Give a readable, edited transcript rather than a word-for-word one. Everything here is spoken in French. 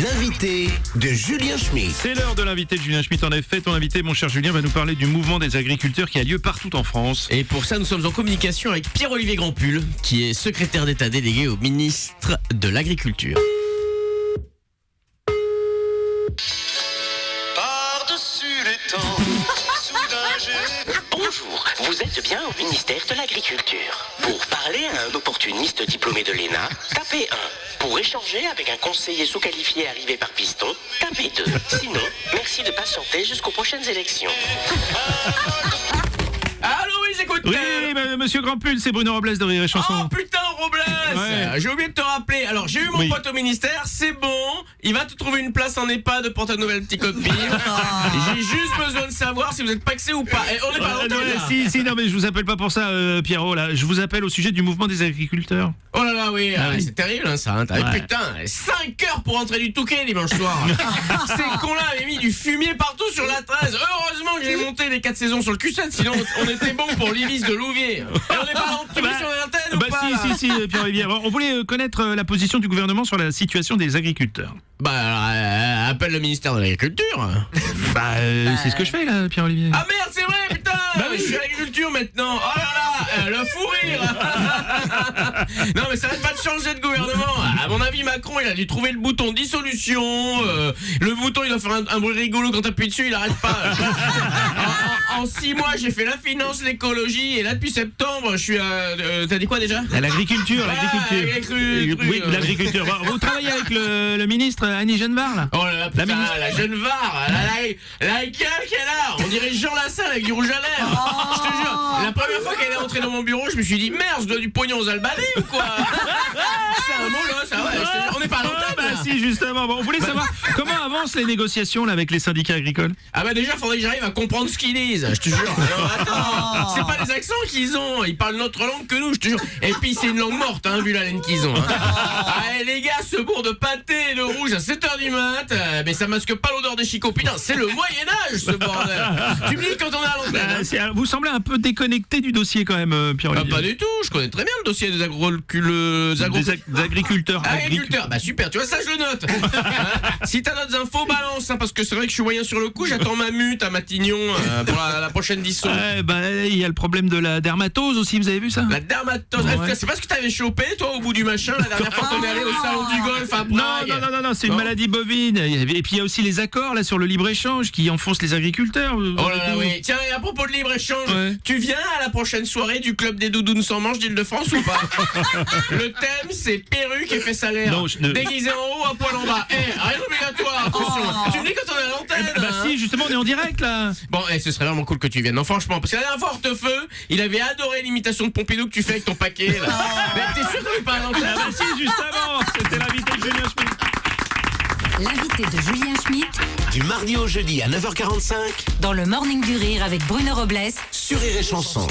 L'invité de Julien Schmitt. C'est l'heure de l'invité de Julien Schmitt. En effet, ton invité, mon cher Julien, va nous parler du mouvement des agriculteurs qui a lieu partout en France. Et pour ça, nous sommes en communication avec Pierre-Olivier Grandpull, qui est secrétaire d'État délégué au ministre de l'Agriculture. Par-dessus les temps, soudain j'ai... Bonjour, vous êtes bien au ministère de l'Agriculture. Pour parler à un opportuniste diplômé de l'ENA, tapez 1. Pour échanger avec un conseiller sous-qualifié arrivé par piston, tapez 2. Sinon, merci de patienter jusqu'aux prochaines élections. Allô, oui, j'écoute. Oui, monsieur Grandpull, c'est Bruno Robles de Rire et Chanson. Oh putain, Robles, Ouais. j'ai oublié de te rappeler. Alors, j'ai eu mon Oui. pote au ministère, c'est bon. Il va te trouver une place en EHPAD pour ta nouvelle petite copine. J'ai juste besoin de savoir si vous êtes paxé ou pas. Et on est pas à l'antenne, là. Si, non, mais je vous appelle pas pour ça, Pierrot, là. Je vous appelle au sujet du mouvement des agriculteurs. Oh là là, oui, Ah oui. c'est terrible, hein, ça. Hein. Ouais. Putain, 5 heures pour rentrer du Touquet dimanche soir. Ces cons-là avaient mis du fumier partout sur la 13. Heureusement que j'ai monté les 4 saisons sur le Q7, sinon on était bon pour l'Ibis de Louvier. Et on est pas en tout Bah, sur l'antenne ou Bah pas là si, Pierre-Olivier. On voulait connaître la position du gouvernement sur la situation des agriculteurs. Bah, alors, appelle le ministère de l'Agriculture. C'est ce que je fais, là, Pierre-Olivier. Ah merde, c'est vrai, putain. Je suis à l'agriculture maintenant. Oh là là, le fou rire. Non mais ça arrête pas de changer de gouvernement. À mon avis, Macron, il a dû trouver le bouton dissolution. Le bouton, il doit faire un bruit rigolo quand t'appuies dessus, il arrête pas. En 6 mois, j'ai fait la finance, l'écologie, et là depuis septembre, je suis à... t'as dit quoi déjà? L'agriculture. Oui, l'agriculture. Vous travaillez avec le ministre Annie Genevard, là? Oh là là, putain, la jeune VAR, la gueule qu'elle a. On dirait Jean Lassalle avec du rouge à lèvres. Je te jure, la première fois qu'elle est entrée dans mon bureau, je me suis dit merde, je dois du pognon aux Albanais ou quoi? C'est un mot là, ça ouais, je te jure, on n'est pas à l'antenne là. Si, justement. Bon, on voulait savoir comment avancent les négociations là, avec les syndicats agricoles. Ah bah déjà, faudrait que j'arrive à comprendre ce qu'ils disent, je te jure. Alors, attends, c'est pas les accents qu'ils ont, ils parlent notre langue que nous, je te jure. Et puis c'est une langue morte, hein, vu la laine qu'ils ont. Hein. Ah, les gars, ce bourg de pâté et de rouge à 7h du mat, mais ça masque pas l'odeur des chicots. Putain, c'est le Moyen-Âge ce bordel. Tu me dis quand on est à l'antenne. Hein. Vous semblez un peu déconnecté du dossier quand même, Pierre-Olivier. Pas du tout, je connais très bien le dossier des Des agriculteurs. agriculteurs. Bah super, tu vois ça je le note. Si t'as d'autres infos, balance, hein, parce que c'est vrai que je suis moyen sur le coup, j'attends ma mute à Matignon pour la prochaine disso. Il y a le problème de la dermatose aussi, vous avez vu ça? La dermatose. Ouais. C'est pas ce que t'avais chopé toi au bout du machin la dernière fois qu'on est allé au salon du golf à Prague. Non, c'est une maladie bovine. Et puis il y a aussi les accords là sur le libre-échange qui enfoncent les agriculteurs. Oh là là, oui. Tiens, et à propos de libre-échange, Ouais. tu viens à la prochaine soirée du club des doudounes sans manche d'Île-de-France ou pas? Le thème, c'est perruque et fesses à l'air. Non, Déguisé en haut, à poil en bas. Rien obligatoire, attention. Tu me dis quand on est à l'antenne. Hein. Si, justement, on est en direct là. Bon, ce serait vraiment cool que tu viennes. Non, franchement, parce que la dernière fois, Hortefeux, il avait adoré l'imitation de Pompidou que tu fais avec ton paquet, là. Mais t'es sûr qu'on est pas à l'antenne? Si, justement, c'était l'invité de Julien Schmitt. L'invité de Julien Schmitt Du mardi au jeudi à 9h45 dans le Morning du Rire avec Bruno Robles sur Rire et Chanson.